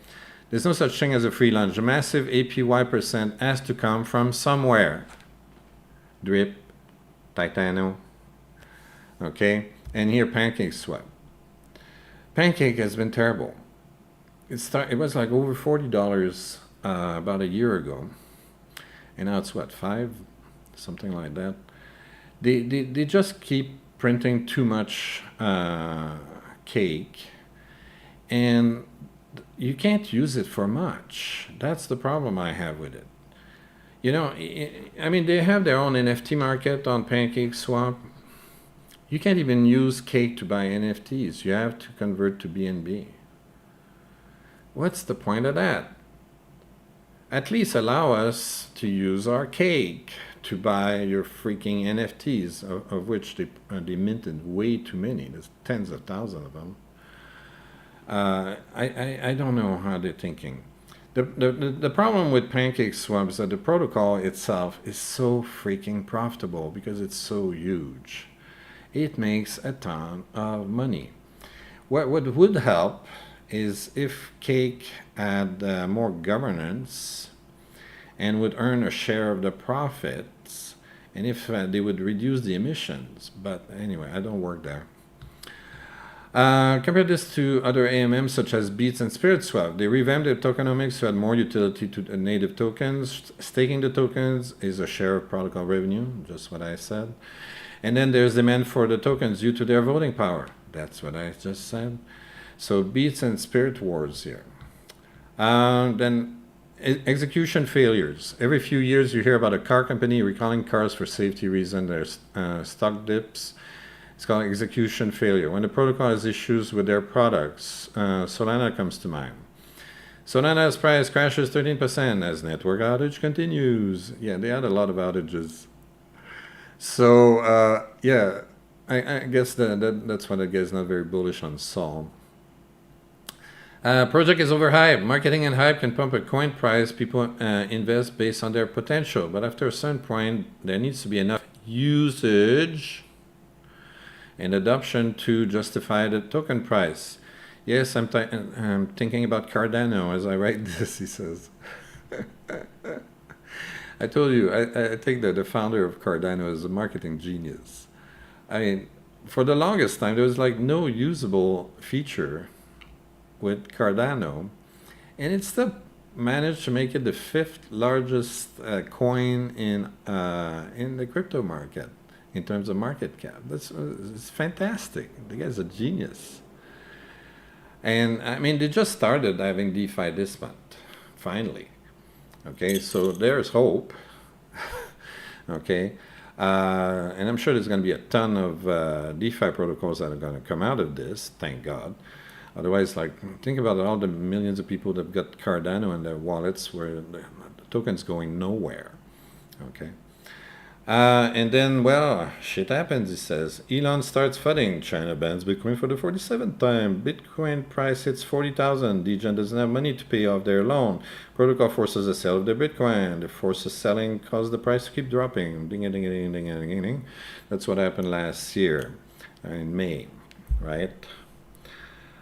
There's no such thing as a free lunch. A massive APY percent has to come from somewhere. Drip, Titano, okay? And here, Pancake Swap. Pancake has been terrible. It was like over $40 about a year ago. And now it's what, 5? Something like that. They just keep printing too much cake. And you can't use it for much. That's the problem I have with it. You know, I mean, they have their own NFT market on Pancake Swap. You can't even use cake to buy NFTs. You have to convert to BNB. What's the point of that? At least allow us to use our cake to buy your freaking NFTs, of which they minted way too many. There's tens of thousands of them. I don't know how they're thinking. The problem with Pancake Swap is that the protocol itself is so freaking profitable because it's so huge. It makes a ton of money. What would help is if Cake had more governance and would earn a share of the profits, and if they would reduce the emissions. But anyway, I don't work there. Compare this to other AMMs such as Beats and Spirit Swap. They revamped their tokenomics to add more utility to the native tokens. Staking the tokens is a share of protocol revenue, just what I said. And then there's demand for the tokens due to their voting power. That's what I just said. So Beats and Spirit Wars here. Then execution failures. Every few years you hear about a car company recalling cars for safety reasons. There's stock dips. It's called execution failure. When the protocol has issues with their products, Solana comes to mind. Solana's price crashes 13% as network outage continues. Yeah, they had a lot of outages. So, yeah, I guess that's what I guess not very bullish on Sol. Project is overhyped. Marketing and hype can pump a coin price. People invest based on their potential. But after a certain point, there needs to be enough usage and adoption to justify the token price. Yes, I'm thinking about Cardano as I write this, he says. I told you, I think that the founder of Cardano is a marketing genius. I mean, for the longest time, there was like no usable feature with Cardano, and it still managed to make it the 5th largest coin in the crypto market in terms of market cap. It's fantastic. The guy's a genius. And I mean, they just started having DeFi this month, finally. Okay, so there's hope. Okay, and I'm sure there's going to be a ton of DeFi protocols that are going to come out of this, thank God. Otherwise, like, think about all the millions of people that got Cardano in their wallets where the token's going nowhere. Okay. And then, well, shit happens, he says. Elon starts flooding. China bans Bitcoin for the 47th time. Bitcoin price hits 40,000. Degen doesn't have money to pay off their loan. Protocol forces the sale of their Bitcoin. The forces selling cause the price to keep dropping. Ding, ding, ding, ding, ding, ding, ding. That's what happened last year in May, right?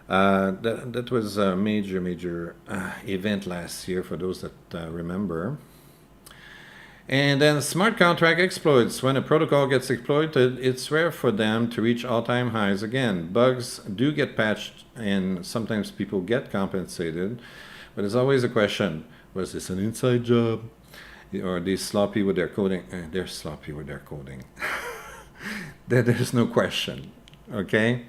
That was a major event last year for those that remember. And then smart contract exploits. When a protocol gets exploited, it's rare for them to reach all-time highs again. Bugs do get patched, and sometimes people get compensated. But there's always a question, was this an inside job? Or are they sloppy with their coding? They're sloppy with their coding. There's no question, okay?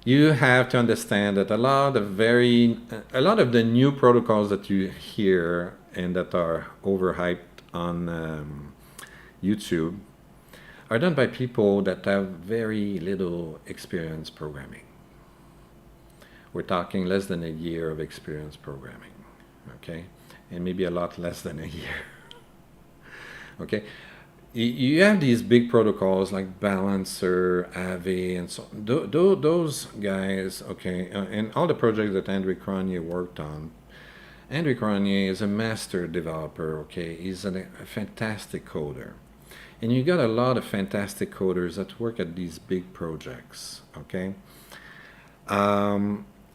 You have to understand that a lot of the new protocols that you hear and that are overhyped on YouTube are done by people that have very little experience programming. We're talking less than a year of experience programming, okay? And maybe a lot less than a year, okay? You have these big protocols like Balancer, Aave, and so on. Those guys, okay, and all the projects that Andrew Cronje worked on. Andrew Cronje is a master developer, okay? He's a fantastic coder. And you got a lot of fantastic coders that work at these big projects, okay?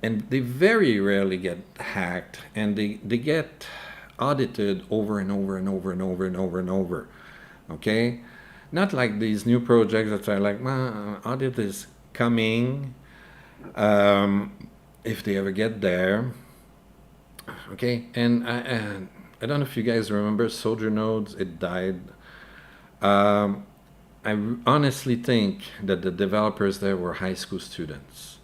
And they very rarely get hacked, and they get audited over and over and over and over and over and over. Okay, not like these new projects that are like, audit is coming, if they ever get there. Okay, and I don't know if you guys remember Soldier Nodes, it died. I honestly think that the developers there were high school students.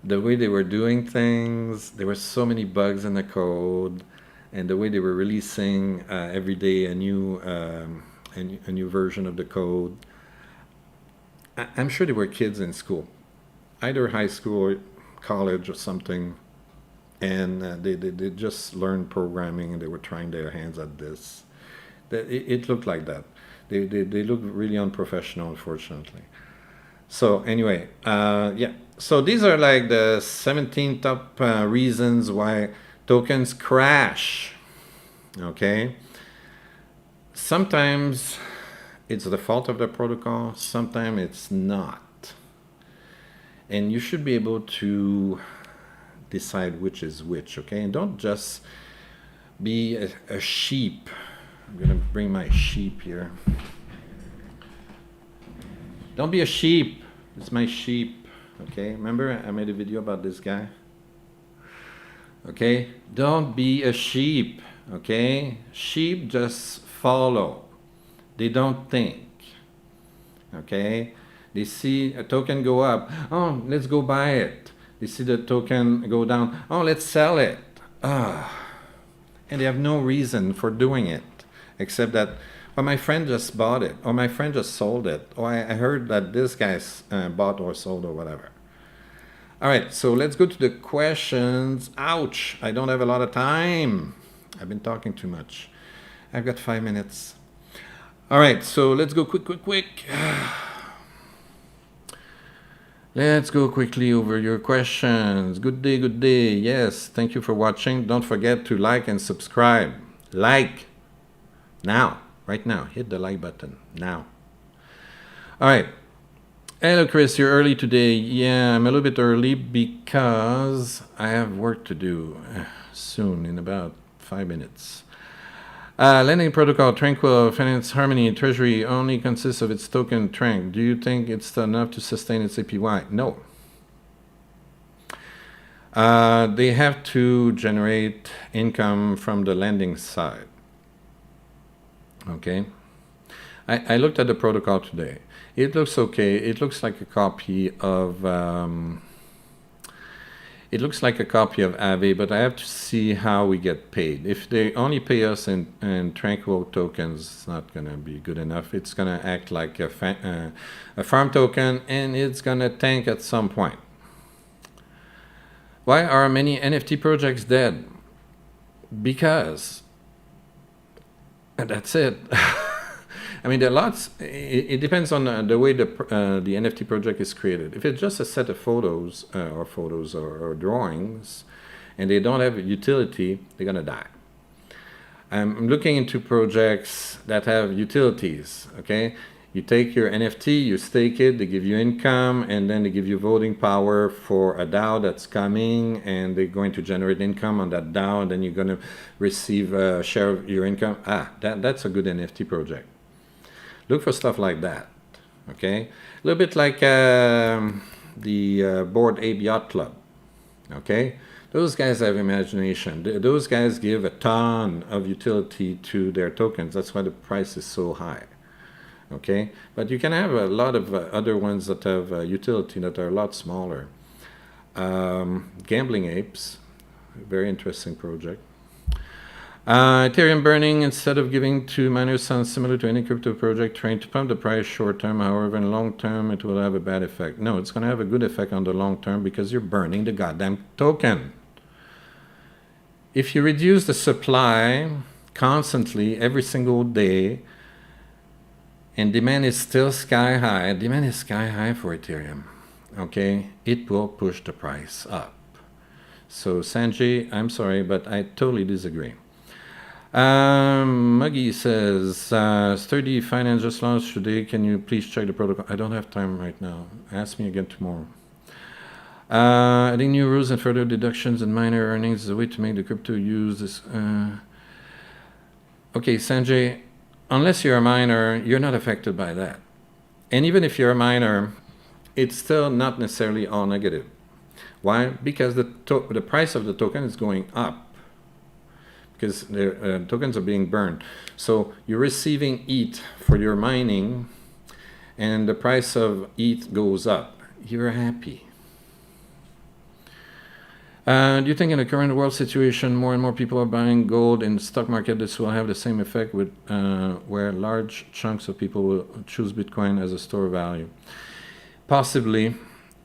The way they were doing things, there were so many bugs in the code, and the way they were releasing every day a new version of the code. I'm sure they were kids in school, either high school or college or something, and they just learned programming and they were trying their hands at this. It looked like that. They looked really unprofessional, unfortunately. So anyway, yeah. So these are like the 17 top reasons why tokens crash, okay? Sometimes it's the fault of the protocol, sometimes it's not. And you should be able to decide which is which, okay? And don't just be a sheep. I'm gonna bring my sheep here. Don't be a sheep, it's my sheep, okay? Remember I made a video about this guy? Okay, don't be a sheep, okay? Sheep just follow. They don't think, okay? They see a token go up, oh, let's go buy it. They see the token go down, oh, let's sell it. And they have no reason for doing it, except that, well, my friend just bought it, or my friend just sold it, or I heard that this guy bought or sold or whatever. All right, so let's go to the questions. Ouch, I don't have a lot of time. I've been talking too much. I've got 5 minutes. All right, so let's go quick. Let's go quickly over your questions. Good day. Yes, thank you for watching. Don't forget to like and subscribe. Like now, right now. Hit the like button now. All right. Hello, Chris. You're early today. Yeah, I'm a little bit early because I have work to do soon in about 5 minutes. Lending protocol, Tranquil, Finance, Harmony, Treasury only consists of its token Tranq. Do you think it's enough to sustain its APY? No. They have to generate income from the lending side. Okay. I looked at the protocol today. It looks okay. It looks like a copy of Aave, but I have to see how we get paid. If they only pay us in Tranquil tokens, it's not going to be good enough. It's going to act like a farm token, and it's going to tank at some point. Why are many NFT projects dead? Because, and that's it. I mean, there are lots. It depends on the way the NFT project is created. If it's just a set of photos or drawings, and they don't have a utility, they're gonna die. I'm looking into projects that have utilities. Okay, you take your NFT, you stake it, they give you income, and then they give you voting power for a DAO that's coming, and they're going to generate income on that DAO, and then you're going to receive a share of your income. That's a good NFT project. Look for stuff like that, okay? A little bit like the Bored Ape Yacht Club, okay? Those guys have imagination. Those guys give a ton of utility to their tokens. That's why the price is so high. Okay, but you can have a lot of other ones that have utility that are a lot smaller. Gambling apes, very interesting project. Ethereum burning instead of giving to miners sounds similar to any crypto project trying to pump the price short term. However, in long term, it will have a bad effect. No, it's going to have a good effect on the long term because you're burning the goddamn token. If you reduce the supply constantly every single day, and demand is still sky high, demand is sky high for Ethereum, okay, it will push the price up. So Sanjay, I'm sorry, but I totally disagree. Muggy says, Sturdy Finance just launched today. Can you please check the protocol? I don't have time right now. Ask me again tomorrow. Adding new rules and further deductions in miner earnings is a way to make the crypto use this. Okay, Sanjay, unless you're a miner, you're not affected by that. And even if you're a miner, it's still not necessarily all negative. Why? Because the price of the token is going up. Because the tokens are being burned. So you're receiving ETH for your mining, and the price of ETH goes up. You're happy. Do you think in the current world situation, more and more people are buying gold in the stock market? This will have the same effect with where large chunks of people will choose Bitcoin as a store of value? Possibly.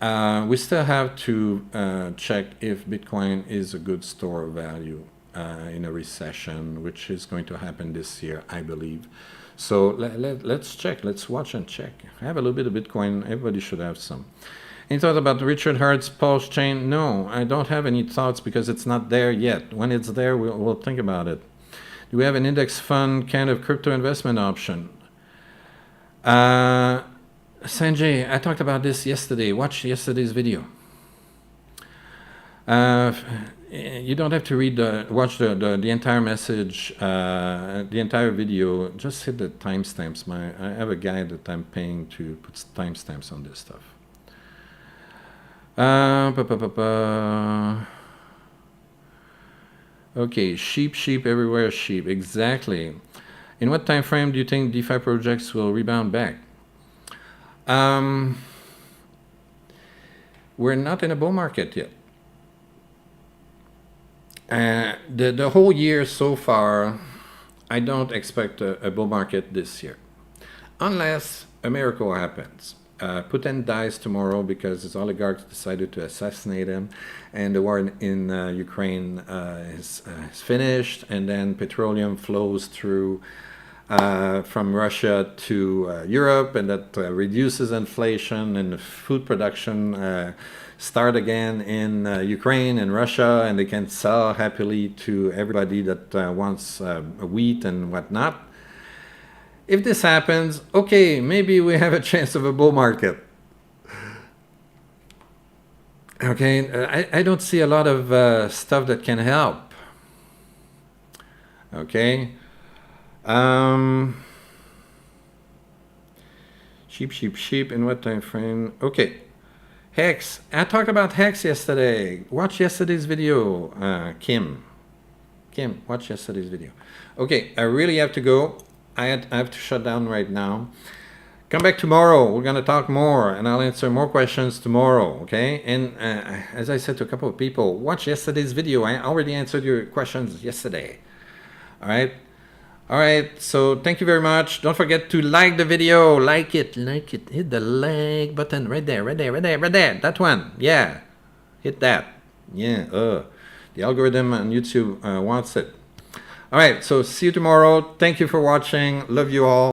We still have to check if Bitcoin is a good store of value in a recession, which is going to happen this year, I believe. So let's check. Let's watch and check. I have a little bit of Bitcoin. Everybody should have some. Any thought about Richard Hart's Pulse chain? No, I don't have any thoughts because it's not there yet. When it's there, we'll think about it. Do we have an index fund kind of crypto investment option? Sanjay, I talked about this yesterday. Watch yesterday's video. You don't have to watch the entire message, the entire video. Just hit the timestamps. I have a guy that I'm paying to put timestamps on this stuff. Okay, sheep everywhere, sheep. Exactly. In what time frame do you think DeFi projects will rebound back? We're not in a bull market yet. The whole year so far, I don't expect a bull market this year, unless a miracle happens. Putin dies tomorrow because his oligarchs decided to assassinate him, and the war in Ukraine is finished, and then petroleum flows through from Russia to Europe, and that reduces inflation, and the food production start again in Ukraine and Russia, and they can sell happily to everybody that wants wheat and whatnot. If this happens, okay, maybe we have a chance of a bull market. Okay, I don't see a lot of stuff that can help. Okay. Sheep, in what time frame? Okay. Hex, I talked about Hex yesterday. Watch yesterday's video, Kim, watch yesterday's video. Okay, I really have to go. I have to shut down right now. Come back tomorrow. We're going to talk more, and I'll answer more questions tomorrow, okay? And as I said to a couple of people, watch yesterday's video. I already answered your questions yesterday. All right? All right, so thank you very much. Don't forget to like the video. Like it. Hit the like button right there. That one. Yeah. Hit that. Yeah. The algorithm on YouTube wants it. All right, so see you tomorrow. Thank you for watching. Love you all.